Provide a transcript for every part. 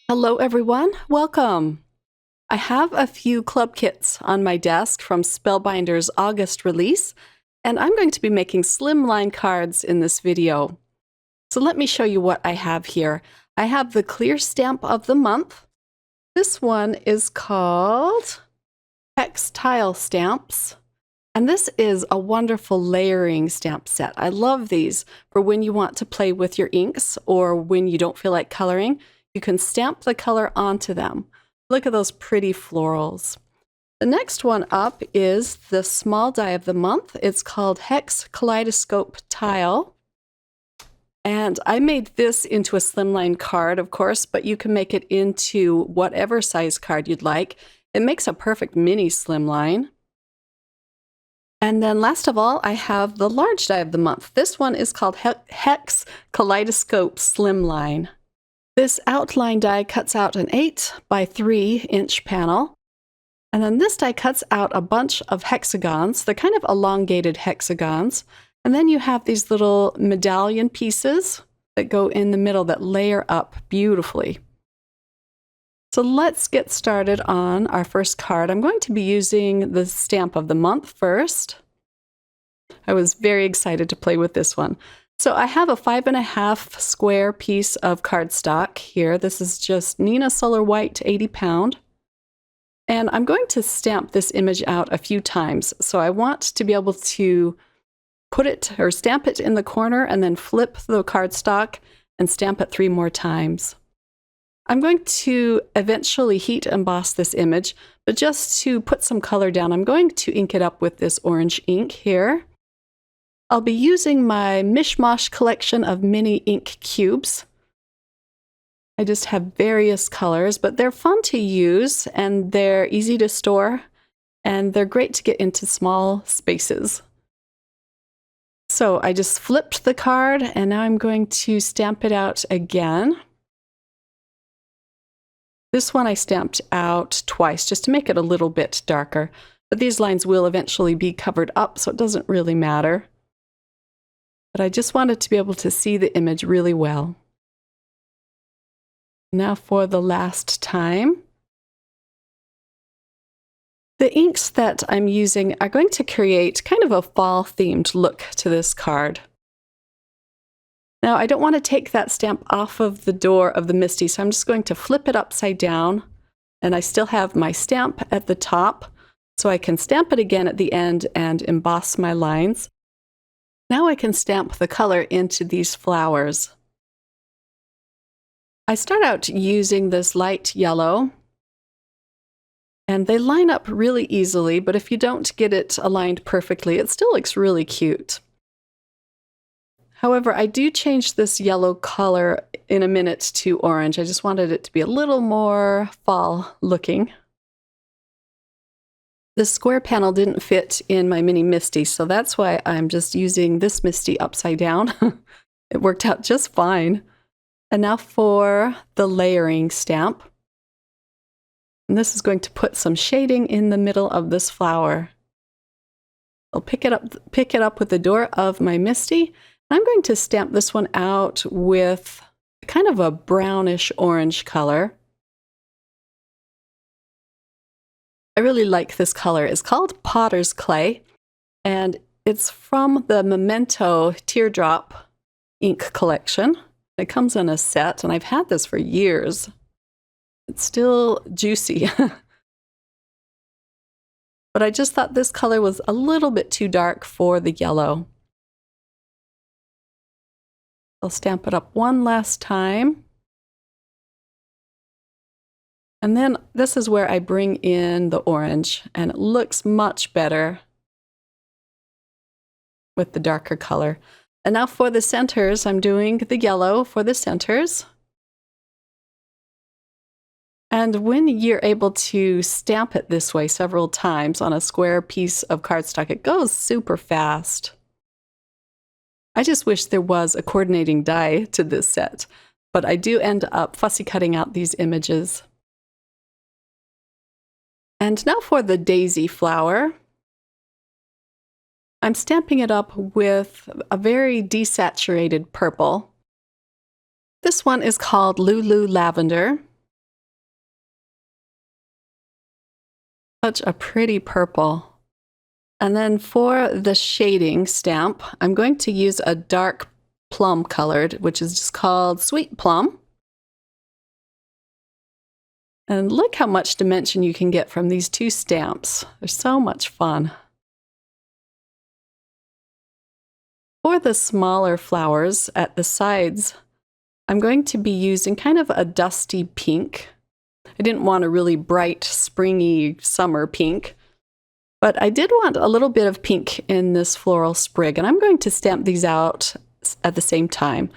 Hello everyone, welcome! I have a few club kits on my desk from Spellbinders' August release, and I'm going to be making slimline cards in this video. So let me show you what I have here. I have the clear stamp of the month. This one is called Hex Tile Stamps, and this is a wonderful layering stamp set. I love these for when you want to play with your inks or when you don't feel like coloring. You can stamp the color onto them. Look at those pretty florals. The next one up is the small die of the month. It's called Hex Kaleidoscope Tile. And I made this into a slimline card, of course, but you can make it into whatever size card you'd like. It makes a perfect mini slimline. And then last of all, I have the large die of the month. This one is called Hex Kaleidoscope Slimline. This outline die cuts out an 8 by 3 inch panel. And then this die cuts out a bunch of hexagons. They're kind of elongated hexagons. And then you have these little medallion pieces that go in the middle that layer up beautifully. So let's get started on our first card. I'm going to be using the stamp of the month first. I was very excited to play with this one. So I have a 5.5 square piece of cardstock here. This is just Neenah Solar White 80 pound. And I'm going to stamp this image out a few times. So I want to be able to put it or stamp it in the corner and then flip the cardstock and stamp it 3 more times. I'm going to eventually heat emboss this image, but just to put some color down, I'm going to ink it up with this orange ink here. I'll be using my Mishmash collection of mini ink cubes. I just have various colors, but they're fun to use and they're easy to store and they're great to get into small spaces. So I just flipped the card and now I'm going to stamp it out again. This one I stamped out twice just to make it a little bit darker, but these lines will eventually be covered up, so it doesn't really matter. But I just wanted to be able to see the image really well. Now for the last time. The inks that I'm using are going to create kind of a fall-themed look to this card. Now I don't want to take that stamp off of the door of the Misty, so I'm just going to flip it upside down, and I still have my stamp at the top, so I can stamp it again at the end and emboss my lines. Now I can stamp the color into these flowers. I start out using this light yellow, and they line up really easily, but if you don't get it aligned perfectly, it still looks really cute. However, I do change this yellow color in a minute to orange. I just wanted it to be a little more fall looking. The square panel didn't fit in my mini Misty, so that's why I'm just using this Misty upside down. It worked out just fine. And now for the layering stamp. And this is going to put some shading in the middle of this flower. I'll pick it up with the door of my Misty. I'm going to stamp this one out with kind of a brownish orange color. I really like this color. It's called Potter's Clay, and it's from the Memento Teardrop ink collection. It comes in a set, and I've had this for years. It's still juicy. But I just thought this color was a little bit too dark for the yellow. I'll stamp it up one last time. And then this is where I bring in the orange, and it looks much better with the darker color. And now for the centers, I'm doing the yellow for the centers. And when you're able to stamp it this way several times on a square piece of cardstock, it goes super fast. I just wish there was a coordinating die to this set, but I do end up fussy cutting out these images. And now for the daisy flower. I'm stamping it up with a very desaturated purple. This one is called Lulu Lavender. Such a pretty purple. And then for the shading stamp, I'm going to use a dark plum colored, which is just called Sweet Plum. And look how much dimension you can get from these two stamps. They're so much fun. For the smaller flowers at the sides, I'm going to be using kind of a dusty pink. I didn't want a really bright, springy summer pink, but I did want a little bit of pink in this floral sprig, and I'm going to stamp these out at the same time.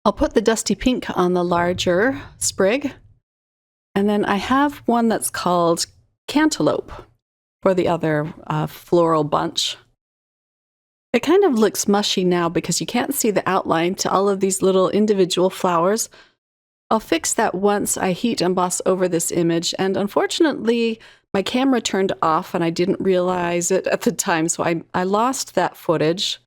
I'll put the dusty pink on the larger sprig, and then I have one that's called Cantaloupe for the other floral bunch. It kind of looks mushy now because you can't see the outline to all of these little individual flowers. I'll fix that once I heat emboss over this image, and unfortunately my camera turned off and I didn't realize it at the time, so I lost that footage.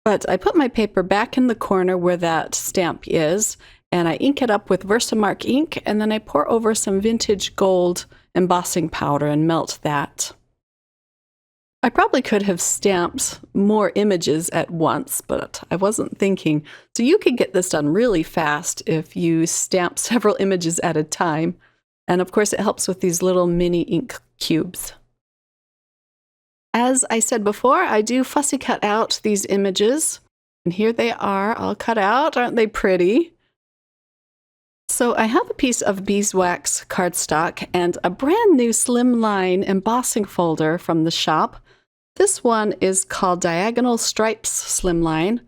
But I put my paper back in the corner where that stamp is, and I ink it up with Versamark ink, and then I pour over some vintage gold embossing powder and melt that. I probably could have stamped more images at once, but I wasn't thinking. So you can get this done really fast if you stamp several images at a time. And of course, it helps with these little mini ink cubes. As I said before, I do fussy cut out these images. And here they are all cut out. Aren't they pretty? So I have a piece of beeswax cardstock and a brand new Slimline embossing folder from the shop. This one is called Diagonal Stripes Slimline.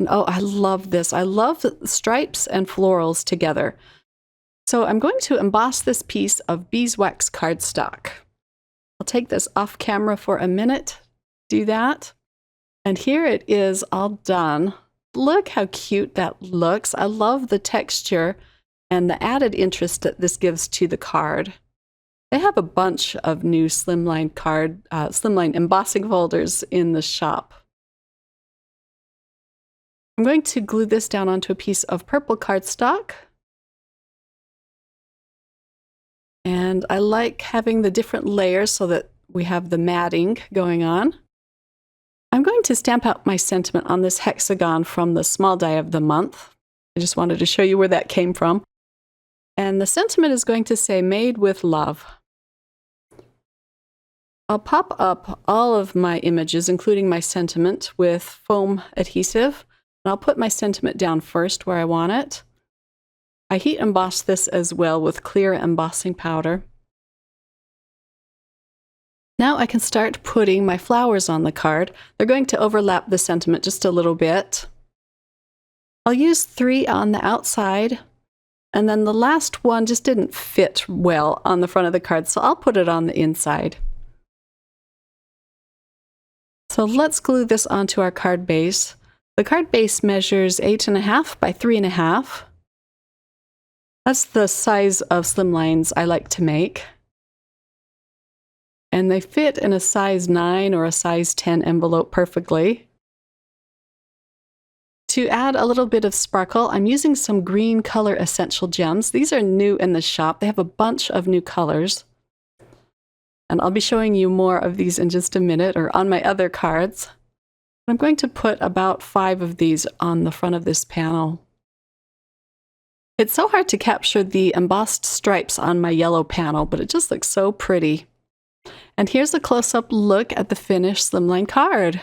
And oh, I love this. I love stripes and florals together. So I'm going to emboss this piece of beeswax cardstock. I'll take this off camera for a minute, do that. And here it is all done. Look how cute that looks. I love the texture and the added interest that this gives to the card. They have a bunch of new Slimline Slimline embossing folders in the shop. I'm going to glue this down onto a piece of purple cardstock. And I like having the different layers so that we have the matting going on. I'm going to stamp out my sentiment on this hexagon from the small die of the month. I just wanted to show you where that came from. And the sentiment is going to say, "Made with love." I'll pop up all of my images, including my sentiment, with foam adhesive. And I'll put my sentiment down first where I want it. I heat emboss this as well with clear embossing powder. Now I can start putting my flowers on the card. They're going to overlap the sentiment just a little bit. I'll use 3 on the outside, and then the last one just didn't fit well on the front of the card, so I'll put it on the inside. So let's glue this onto our card base. The card base measures 8.5 by 3.5. That's the size of slimlines I like to make. And they fit in a size 9 or a size 10 envelope perfectly. To add a little bit of sparkle, I'm using some green color essential gems. These are new in the shop. They have a bunch of new colors. And I'll be showing you more of these in just a minute, or on my other cards. I'm going to put about 5 of these on the front of this panel. It's so hard to capture the embossed stripes on my yellow panel, but it just looks so pretty. And here's a close-up look at the finished Slimline card.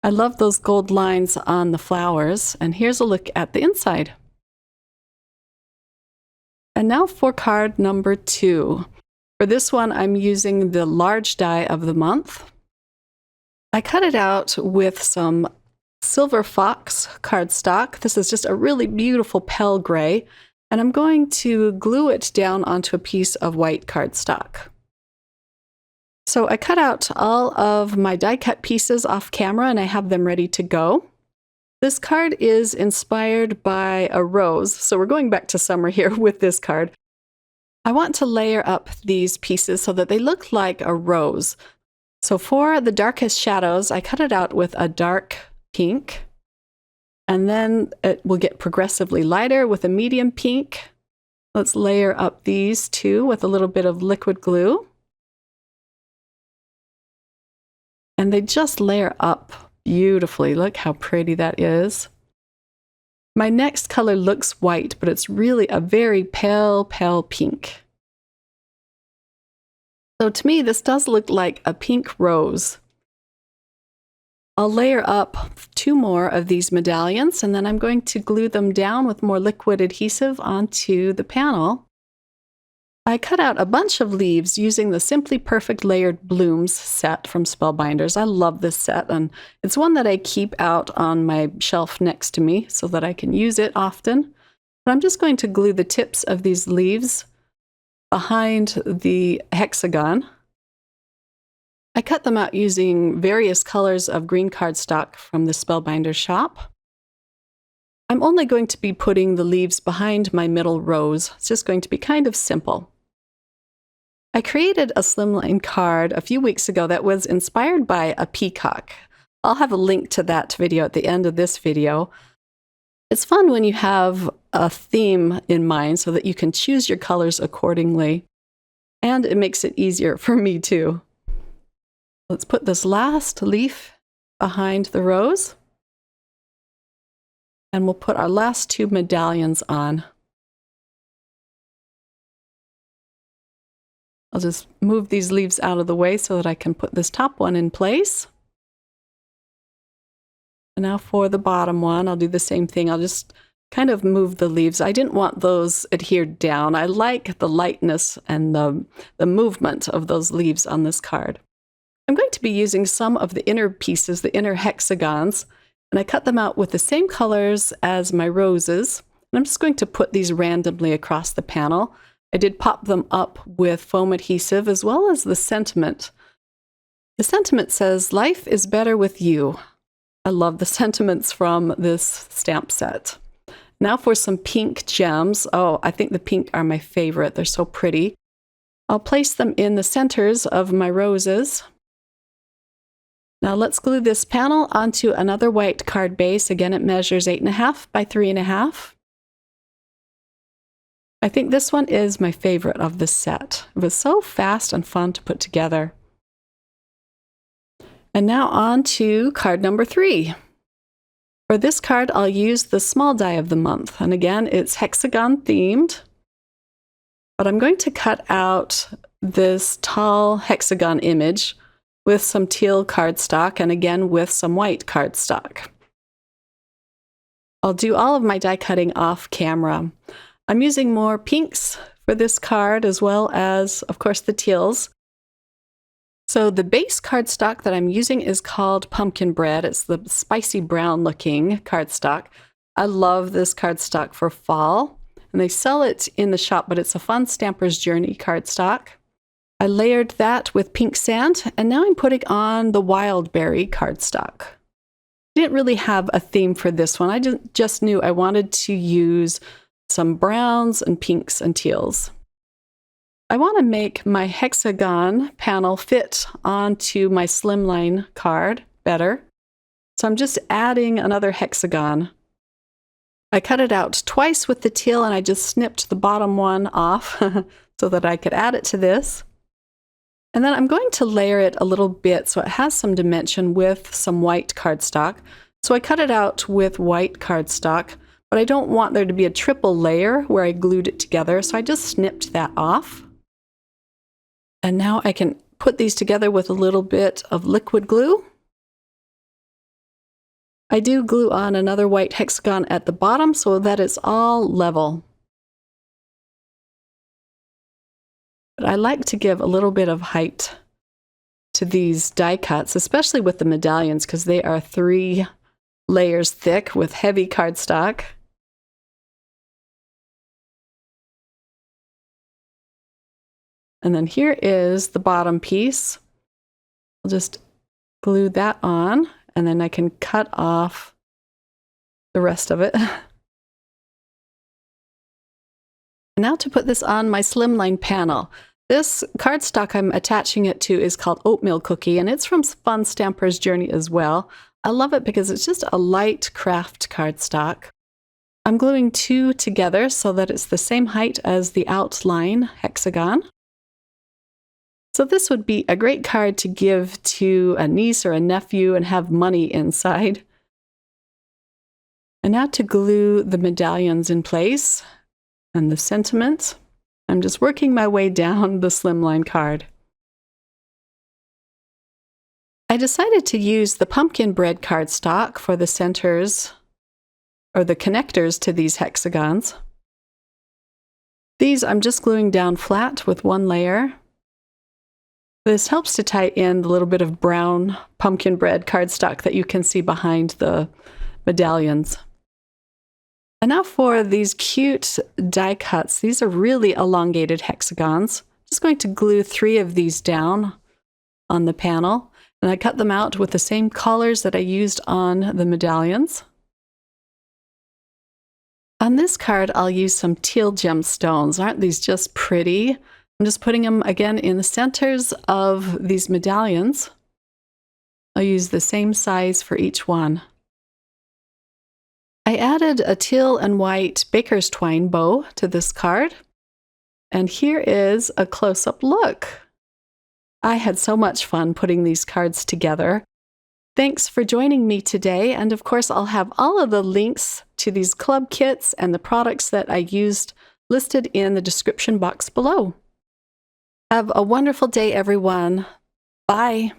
I love those gold lines on the flowers, and here's a look at the inside. And now for card number 2. For this one, I'm using the large die of the month. I cut it out with some Silver Fox cardstock. This is just a really beautiful pale gray, and I'm going to glue it down onto a piece of white cardstock. So I cut out all of my die cut pieces off camera, and I have them ready to go. This card is inspired by a rose, so we're going back to summer here with this card. I want to layer up these pieces so that they look like a rose. So for the darkest shadows, I cut it out with a dark pink, and then it will get progressively lighter with a medium pink, Let's layer up these two with a little bit of liquid glue. And they just layer up beautifully. Look how pretty that is. My next color looks white, but it's really a very pale, pale pink. So to me, this does look like a pink rose. I'll layer up 2 more of these medallions, and then I'm going to glue them down with more liquid adhesive onto the panel. I cut out a bunch of leaves using the Simply Perfect Layered Blooms set from Spellbinders. I love this set, and it's one that I keep out on my shelf next to me so that I can use it often. But I'm just going to glue the tips of these leaves behind the hexagon. I cut them out using various colors of green cardstock from the Spellbinders shop. I'm only going to be putting the leaves behind my middle rows. It's just going to be kind of simple. I created a Slimline card a few weeks ago that was inspired by a peacock. I'll have a link to that video at the end of this video. It's fun when you have a theme in mind so that you can choose your colors accordingly. And it makes it easier for me too. Let's put this last leaf behind the rose. And we'll put our last 2 medallions on. I'll just move these leaves out of the way so that I can put this top one in place. And now for the bottom one, I'll do the same thing. I'll just kind of move the leaves. I didn't want those adhered down. I like the lightness and the movement of those leaves on this card. I'm going to be using some of the inner pieces, the inner hexagons, and I cut them out with the same colors as my roses. And I'm just going to put these randomly across the panel. I did pop them up with foam adhesive as well as the sentiment. The sentiment says, "Life is better with you." I love the sentiments from this stamp set. Now for some pink gems. Oh, I think the pink are my favorite. They're so pretty. I'll place them in the centers of my roses. Now let's glue this panel onto another white card base. Again, it measures 8.5 by 3.5. I think this one is my favorite of this set. It was so fast and fun to put together. And now on to card number 3. For this card, I'll use the small die of the month. And again, it's hexagon themed. But I'm going to cut out this tall hexagon image with some teal cardstock and again with some white cardstock. I'll do all of my die cutting off camera. I'm using more pinks for this card as well as, of course, the teals. So the base cardstock that I'm using is called Pumpkin Bread. It's the spicy brown looking cardstock. I love this cardstock for fall, and they sell it in the shop, but it's a fun Stamper's Journey cardstock. I layered that with pink sand, and now I'm putting on the wild berry cardstock. I didn't really have a theme for this one. I just knew I wanted to use some browns and pinks and teals. I want to make my hexagon panel fit onto my Slimline card better. So I'm just adding another hexagon. I cut it out twice with the teal and I just snipped the bottom one off so that I could add it to this. And then I'm going to layer it a little bit so it has some dimension with some white cardstock. So I cut it out with white cardstock, but I don't want there to be a triple layer where I glued it together, so I just snipped that off. And now I can put these together with a little bit of liquid glue. I do glue on another white hexagon at the bottom so that it's all level. But I like to give a little bit of height to these die cuts, especially with the medallions, because they are 3 layers thick with heavy cardstock. And then here is the bottom piece. I'll just glue that on, and then I can cut off the rest of it. Now to put this on my Slimline panel. This cardstock I'm attaching it to is called Oatmeal Cookie, and it's from Fun Stamper's Journey as well. I love it because it's just a light craft cardstock. I'm gluing two together so that it's the same height as the outline hexagon. So this would be a great card to give to a niece or a nephew and have money inside. And now to glue the medallions in place and the sentiment. I'm just working my way down the Slimline card. I decided to use the pumpkin bread cardstock for the centers or the connectors to these hexagons. These I'm just gluing down flat with one layer. This helps to tie in the little bit of brown pumpkin bread cardstock that you can see behind the medallions. And now for these cute die cuts. These are really elongated hexagons. I'm just going to glue 3 of these down on the panel. And I cut them out with the same colors that I used on the medallions. On this card, I'll use some teal gemstones. Aren't these just pretty? I'm just putting them again in the centers of these medallions. I'll use the same size for each one. I added a teal and white baker's twine bow to this card. And here is a close-up look. I had so much fun putting these cards together. Thanks for joining me today, and of course I'll have all of the links to these club kits and the products that I used listed in the description box below. Have a wonderful day, everyone. Bye.